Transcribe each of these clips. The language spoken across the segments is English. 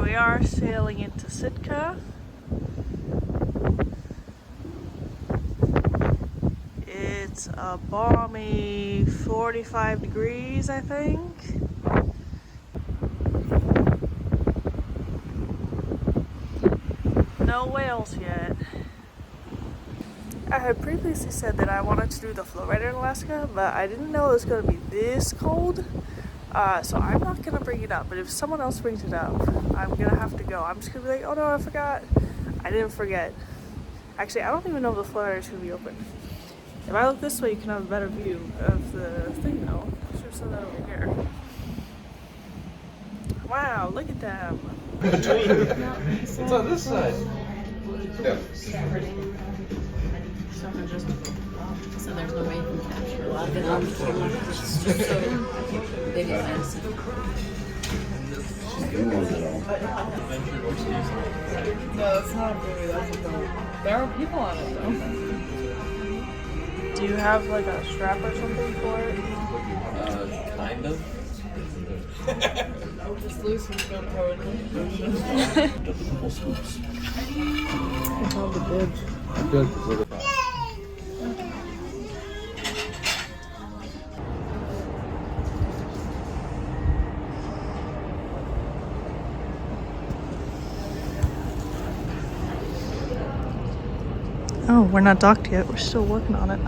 we are sailing into Sitka. It's a balmy 45 degrees, I think. No whales yet. I had previously said that I wanted to do the flow rider in Alaska, but I didn't know it was going to be this cold. So I'm not going to bring it up, but if someone else brings it up, I'm going to have to go. I'm just going to be like, oh no, I forgot. I didn't forget. Actually, I don't even know if the flow rider is going to be open. If I look this way, you can have a better view of the thing though. I should have said that over here. Wow, look at them. It's on this side. Yeah. So there's no way you can capture a lot of it on the camera. It's just so big and fancy. No, it's not really. That's a boat. There are people on it though. Do you have like a strap or something for it? Kind of. Just loose and GoPro Double scoops. It's on the bridge. Good. Oh, we're not docked yet. We're still working on it.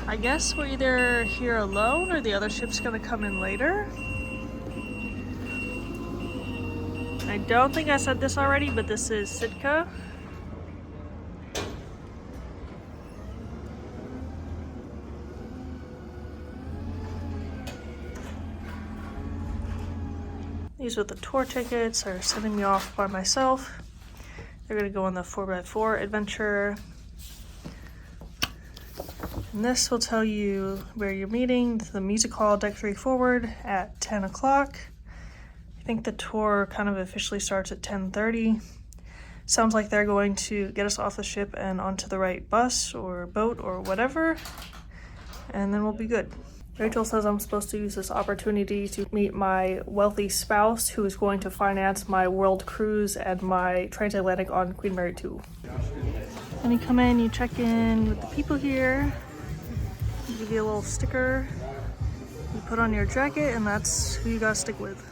I guess we're either here alone or the other ship's gonna come in later. I don't think I said this already, but this is Sitka. These are the tour tickets. They're sending me off by myself. They're gonna go on the 4x4 adventure. And this will tell you where you're meeting, the music hall, deck 3 forward at 10 o'clock. I think the tour kind of officially starts at 10:30. Sounds like they're going to get us off the ship and onto the right bus or boat or whatever, and then we'll be good. Rachel says I'm supposed to use this opportunity to meet my wealthy spouse who is going to finance my world cruise and my transatlantic on Queen Mary 2. When you come in, you check in with the people here. They give you a little sticker. You put on your jacket, and that's who you gotta stick with.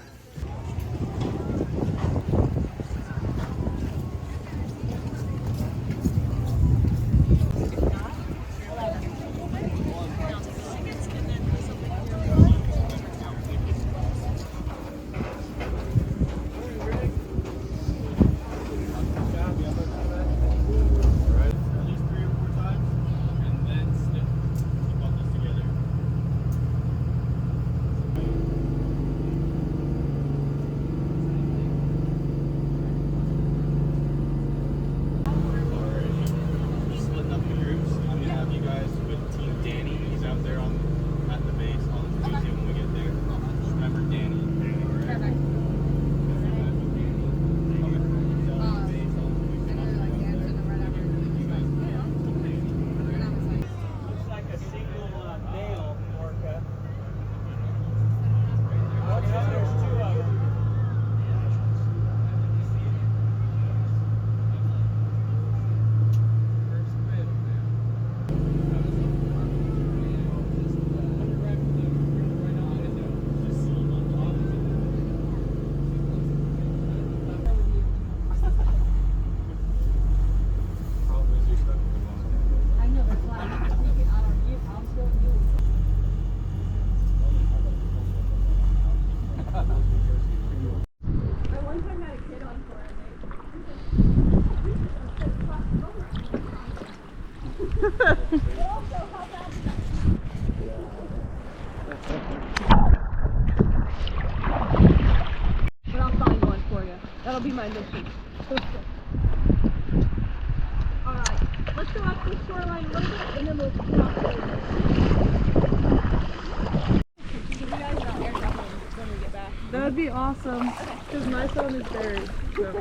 That'll be my mission. Alright, let's go up the shoreline a little bit and then we'll cross over. Give you guys an airdrop when we get back. That would be awesome. Because my phone is buried. So. We'll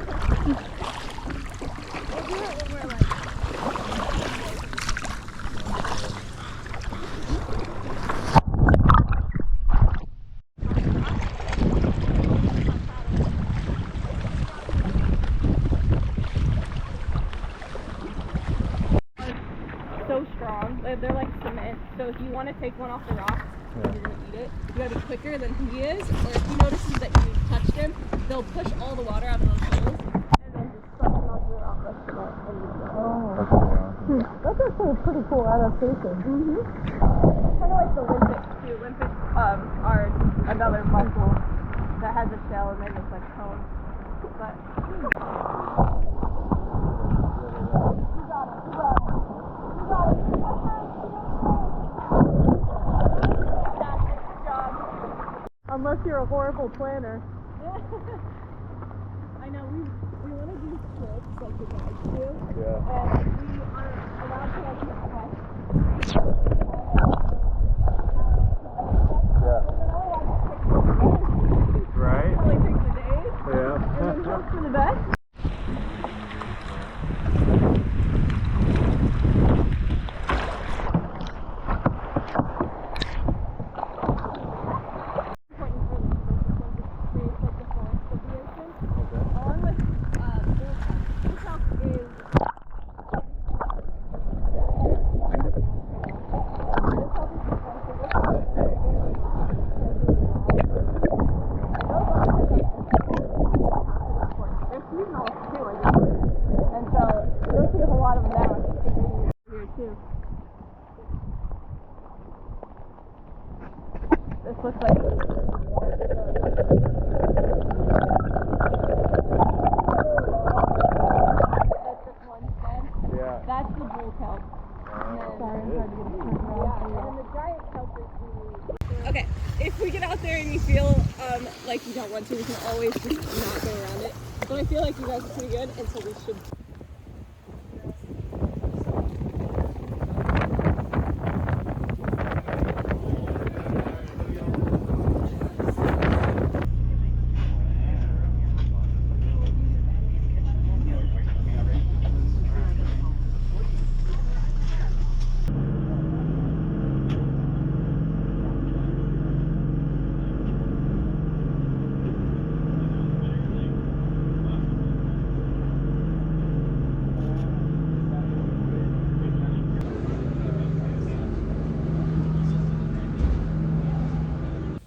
do it when we're like they're like cement. So if you want to take one off the rocks, you're gonna eat it. You gotta be quicker than he is, or if he notices that you touched him, they'll push all the water out of those holes, and then just suck it onto the rock rest of it, and you go. That's actually a pretty cool adaptation. Kind of like the Olympics too. Olympics are another muscle that has a shell and then it's like cone. But Unless you're a horrible planner. I know we want to do trips like the guys do, Yeah. and we are allowed to like request. Right? Probably pick the days Yeah. and then hope for the best. Along with Bull is they're seasonal too, I guess. And so you don't see a whole lot of them now. I think they're here too. This looks like that's just one stem. Yeah. That's the bull kelp. Sorry, I'm trying to get it turned around. Yeah, and then the giant kelp is the... Okay, if we get out there and you feel like you don't want to, we can always just not go around it. But I feel like you guys are pretty good, and so we should...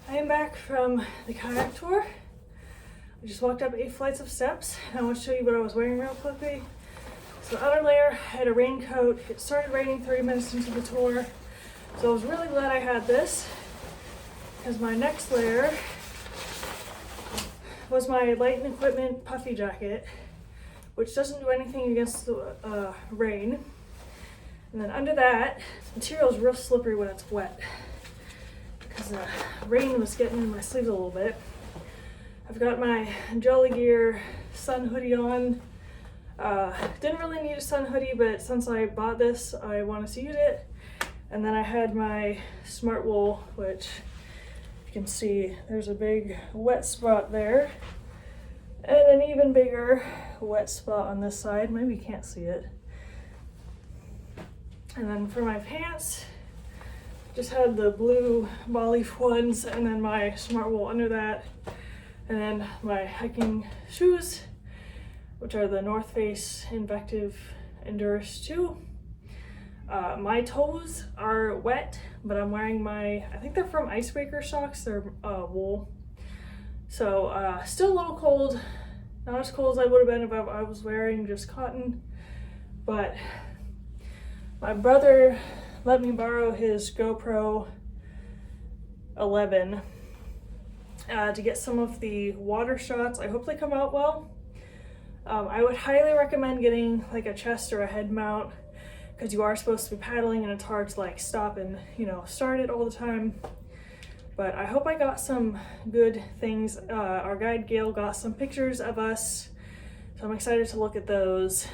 I am back from the kayak tour. I just walked up 8 flights of steps, and I want to show you what I was wearing real quickly. So outer layer, I had a raincoat. It started raining 30 minutes into the tour, so I was really glad I had this, because my next layer was my light and equipment puffy jacket, which doesn't do anything against the rain. And then under that, the material is real slippery when it's wet, because the rain was getting in my sleeves a little bit. I've got my Jolly Gear sun hoodie on. Didn't really need a sun hoodie, but since I bought this, I wanted to use it. And then I had my Smart Wool, which you can see there's a big wet spot there, and an even bigger wet spot on this side. Maybe you can't see it. And then for my pants, just had the blue ball leaf ones, and then my Smart Wool under that, and then my hiking shoes, which are the North Face Invective Endurance 2. My toes are wet, but I'm wearing my, I think they're from Icebreaker socks, they're wool. So still a little cold, not as cold as I would have been if I was wearing just cotton, but my brother let me borrow his GoPro 11 to get some of the water shots. I hope they come out well. I would highly recommend getting like a chest or a head mount, because you are supposed to be paddling and it's hard to like stop and, you know, start it all the time. But I hope I got some good things. Our guide Gail got some pictures of us, so I'm excited to look at those.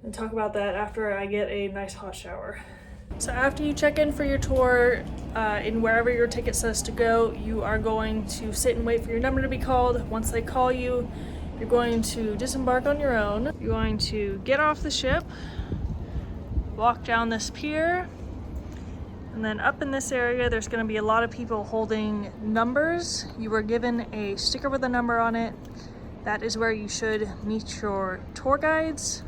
And talk about that after I get a nice hot shower. So after you check in for your tour, in wherever your ticket says to go, you are going to sit and wait for your number to be called. Once they call you, you're going to disembark on your own. You're going to get off the ship, walk down this pier, and then up in this area, there's gonna be a lot of people holding numbers. You were given a sticker with a number on it. That is where you should meet your tour guides.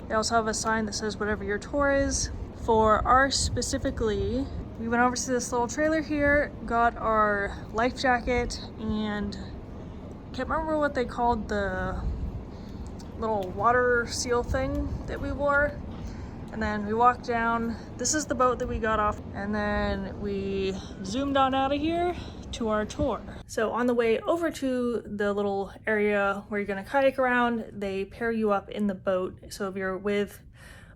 They also have a sign that says whatever your tour is. For ours specifically, we went over to this little trailer here, got our life jacket, and can't remember what they called the little water seal thing that we wore. And then we walked down. This is the boat that we got off, and then we zoomed on out of here to our tour. So on the way over to the little area where you're gonna kayak around, they pair you up in the boat. So if you're with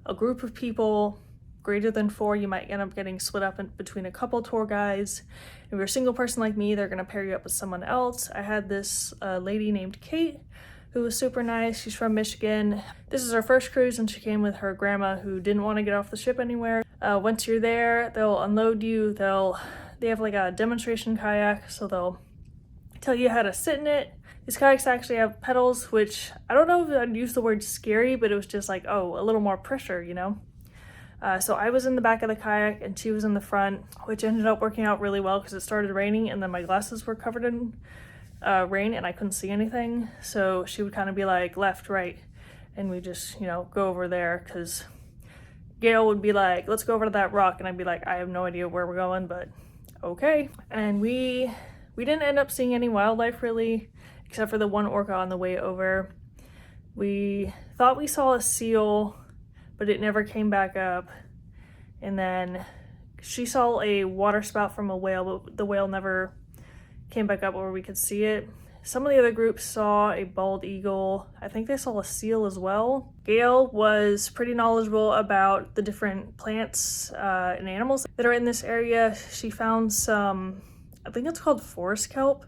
a group of people greater than 4, you might end up getting split up between a couple tour guides. If you're a single person like me, they're gonna pair you up with someone else. I had this lady named Kate who was super nice. She's from Michigan. This is her first cruise, and she came with her grandma who didn't want to get off the ship anywhere. Once you're there, they'll unload you. They have like a demonstration kayak, so they'll tell you how to sit in it. These kayaks actually have pedals, which I don't know if I'd use the word scary, but it was just like, oh, a little more pressure, you know? So I was in the back of the kayak and she was in the front, which ended up working out really well because it started raining and then my glasses were covered in rain and I couldn't see anything. So she would kind of be like left, right, and we just, you know, go over there, because Gail would be like, let's go over to that rock, and I'd be like, I have no idea where we're going, but okay. And we didn't end up seeing any wildlife really, except for the one orca on the way over. We thought we saw a seal, but it never came back up. And then she saw a water spout from a whale, but the whale never came back up where we could see it. Some of the other groups saw a bald eagle. I think they saw a seal as well. Gail was pretty knowledgeable about the different plants and animals that are in this area. She found some, I think it's called forest kelp.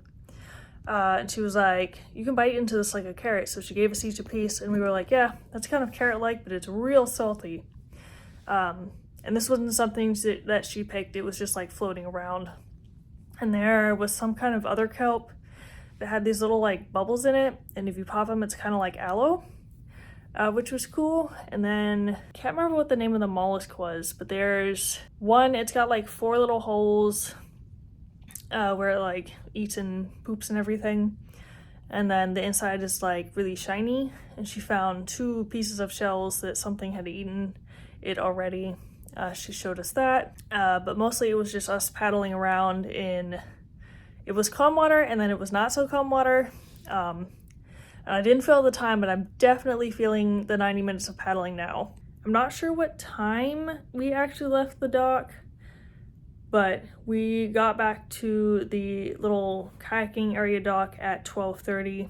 And she was like, you can bite into this like a carrot. So she gave us each a piece and we were like, yeah, that's kind of carrot-like, but it's real salty. And this wasn't something that she picked. It was just like floating around. And there was some kind of other kelp that had these little like bubbles in it, and if you pop them, it's kind of like aloe, which was cool. And then can't remember what the name of the mollusk was, but there's one, it's got like 4 little holes where it like eats and poops and everything, and then the inside is like really shiny. And she found 2 pieces of shells that something had eaten it already. She showed us that, but mostly it was just us paddling around in, it was calm water and then it was not so calm water. And I didn't feel the time, but I'm definitely feeling the 90 minutes of paddling now. I'm not sure what time we actually left the dock, but we got back to the little kayaking area dock at 12:30.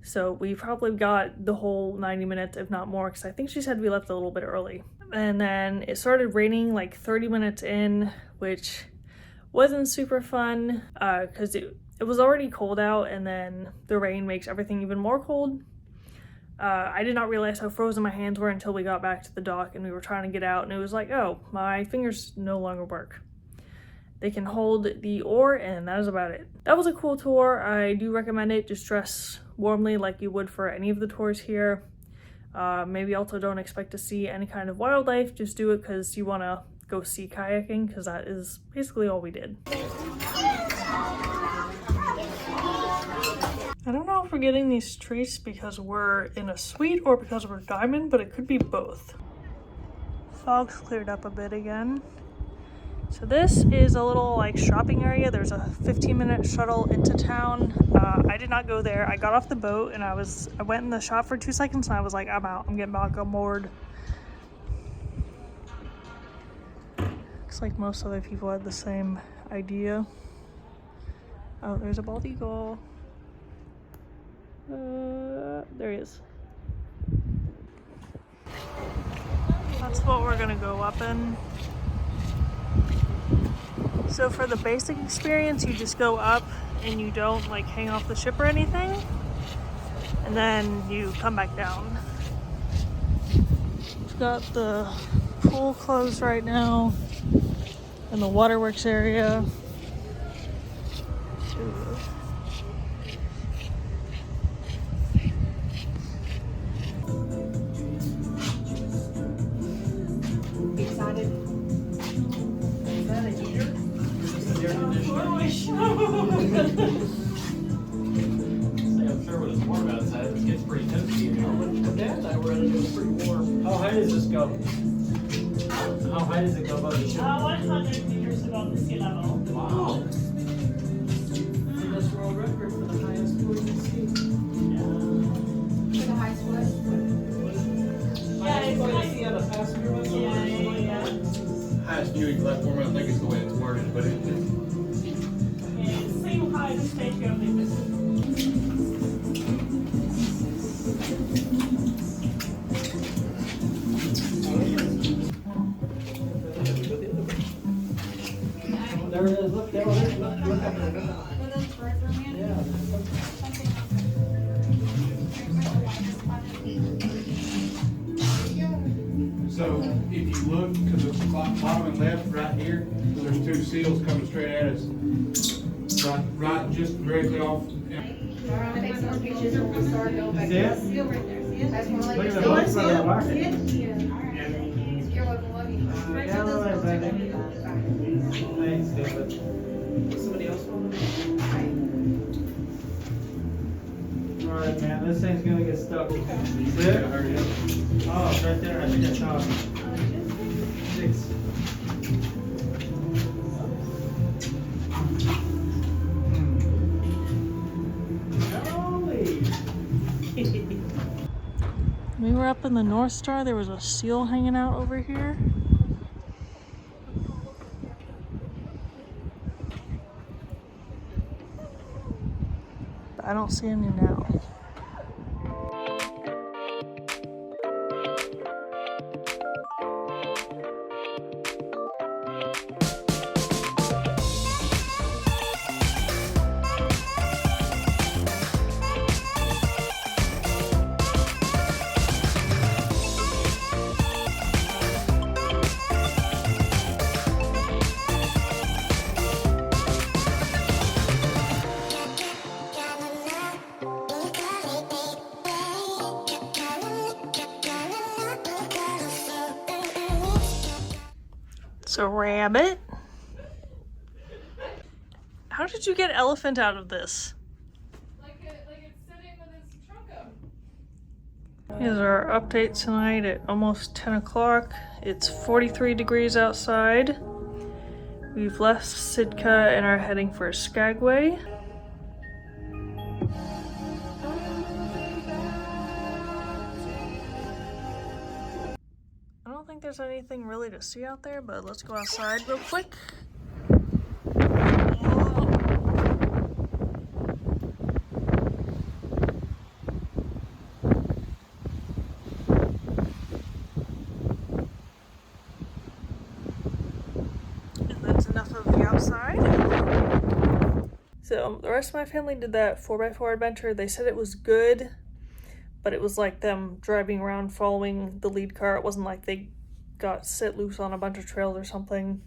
So we probably got the whole 90 minutes, if not more, because I think she said we left a little bit early. And then it started raining like 30 minutes in, which wasn't super fun because it was already cold out, and then the rain makes everything even more cold. I did not realize how frozen my hands were until we got back to the dock and we were trying to get out, and it was like, oh, my fingers no longer work. They can hold the oar, and that is about it. That was a cool tour. I do recommend it. Just dress warmly like you would for any of the tours here. Maybe also don't expect to see any kind of wildlife. Just do it because you want to go see kayaking, because that is basically all we did. I don't know if we're getting these treats because we're in a suite or because we're diamond, but it could be both. Fog's cleared up a bit again. So this is a little like shopping area. There's a 15-minute shuttle into town. I did not go there. I got off the boat and I went in the shop for 2 seconds and I was like, I'm out. I'm getting back on board. Looks like most other people had the same idea. Oh, there's a bald eagle. There he is. That's what we're gonna go up in. So for the basic experience, you just go up and you don't like hang off the ship or anything, and then you come back down. We've got the pool closed right now and the waterworks area. I'm sure when it's warm outside, it gets pretty toasty. Dad and I were in it, it was pretty warm. How high does this go? How high does it go above the ship? 100 meters above the sea level. Wow. Guinness World Record for the highest point in the sea. For the highest what? Highest point in the sea on a passenger vessel. Highest viewing platform, I think is the way it's worded, but it, Same height as Statue of Liberty. There it is. Look there. Look up there. Yeah. so if you look to the bottom and left right here, there's two seals coming straight at us. Right just directly off. Take some pictures when we start going back. See it? Seal right there, see it? That's one like Look at your the seal. box on the back. See it? You're welcome, love you. Right, so those girls are gonna be on the back. Thanks, David. Somebody else want to? Alright, man, this thing's gonna get stuck. See it? Oh, it's right there. I think I saw it. 6. We were up in the North Star. There was a seal hanging out over here. But I don't see any now. It's a rabbit. How did you get elephant out of this? Like it's sitting with its trunk up. Here's our update tonight at almost 10 o'clock. It's 43 degrees outside. We've left Sitka and are heading for Skagway. I don't think there's anything really to see out there, but let's go outside real quick. And that's enough of the outside. So the rest of my family did that 4x4 adventure. They said it was good, but it was like them driving around following the lead car. It wasn't like they got set loose on a bunch of trails or something.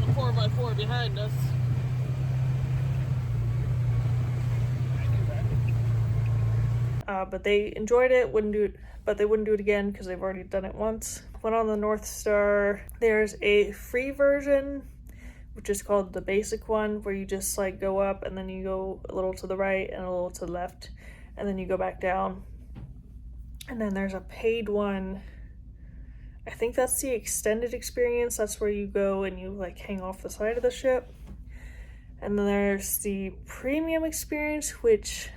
The 4x4 behind us. But they enjoyed it, but they wouldn't do it again because they've already done it once. Went on the North Star. There's a free version, which is called the basic one, where you just like go up and then you go a little to the right and a little to the left, and then you go back down. And then there's a paid one. I think that's the extended experience. That's where you go and you like hang off the side of the ship. And then there's the premium experience, which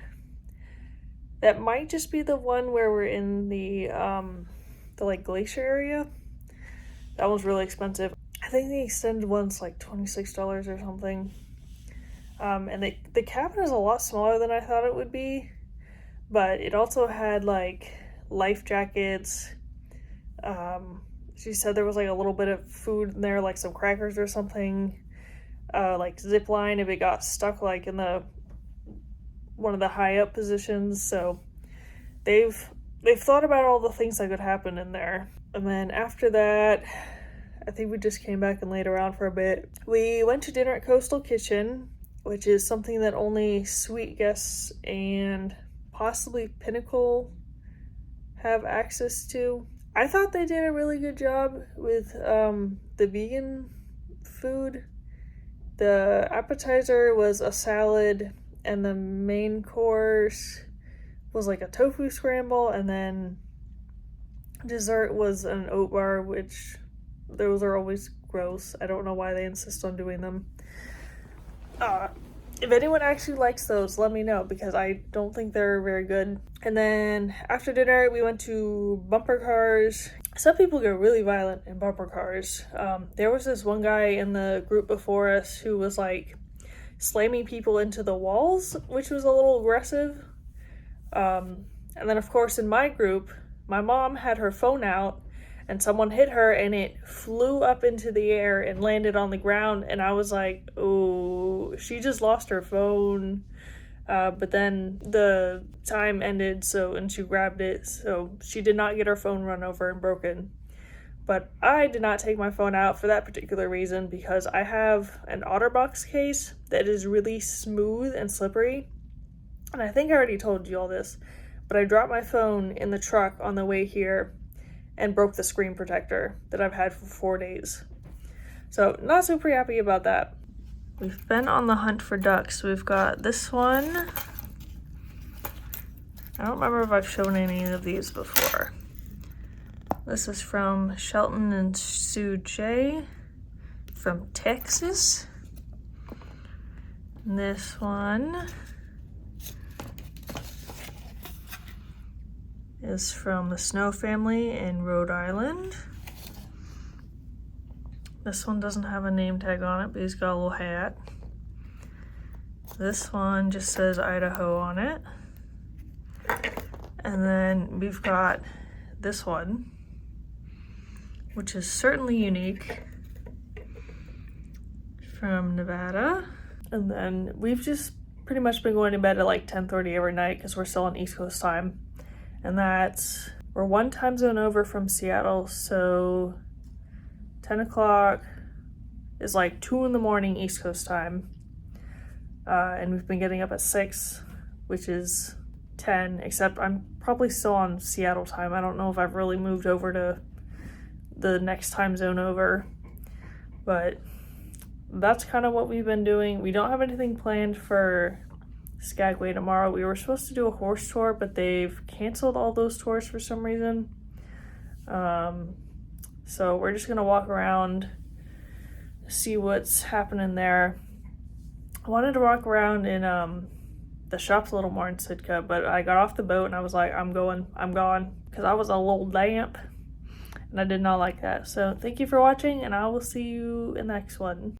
that might just be the one where we're in the like glacier area. That one's really expensive. I think the extended one's like $26 or something. And the cabin is a lot smaller than I thought it would be, but it also had like life jackets. She said there was like a little bit of food in there, like some crackers or something, like zip line if it got stuck like in the one of the high up positions. So they've thought about all the things that could happen in there. And then after that, I think we just came back and laid around for a bit. We went to dinner at Coastal Kitchen, which is something that only Sweet Guests and possibly Pinnacle have access to. I thought they did a really good job with the vegan food. The appetizer was a salad, and the main course was like a tofu scramble, and then dessert was an oat bar, which those are always gross. I don't know why they insist on doing them. If anyone actually likes those, let me know, because I don't think they're very good. And then after dinner, we went to bumper cars. Some people get really violent in bumper cars. There was this one guy in the group before us who was like slamming people into the walls, which was a little aggressive. And then of course in my group, my mom had her phone out and someone hit her and it flew up into the air and landed on the ground, and I was like, oh, she just lost her phone. But then the time ended, and she grabbed it, so she did not get her phone run over and broken. But I did not take my phone out for that particular reason, because I have an OtterBox case that is really smooth and slippery. And I think I already told you all this, but I dropped my phone in the truck on the way here and broke the screen protector that I've had for 4 days. So not super happy about that. We've been on the hunt for ducks. We've got this one. I don't remember if I've shown any of these before. This is from Shelton and Sue J from Texas. And this one is from the Snow family in Rhode Island. This one doesn't have a name tag on it, but he's got a little hat. This one just says Idaho on it. And then we've got this one, which is certainly unique, from Nevada. And then we've just pretty much been going to bed at like 10:30 every night because we're still on East Coast time. And we're one time zone over from Seattle, so 10 o'clock is like 2 in the morning East Coast time. And we've been getting up at 6, which is 10, except I'm probably still on Seattle time. I don't know if I've really moved over to the next time zone over, but that's kind of what we've been doing. We don't have anything planned for Skagway tomorrow. We were supposed to do a horse tour, but they've canceled all those tours for some reason. So we're just gonna walk around, see what's happening there. I wanted to walk around in the shops a little more in Sitka, but I got off the boat and I was like, I'm gone, because I was a little damp and I did not like that. So thank you for watching, and I will see you in the next one.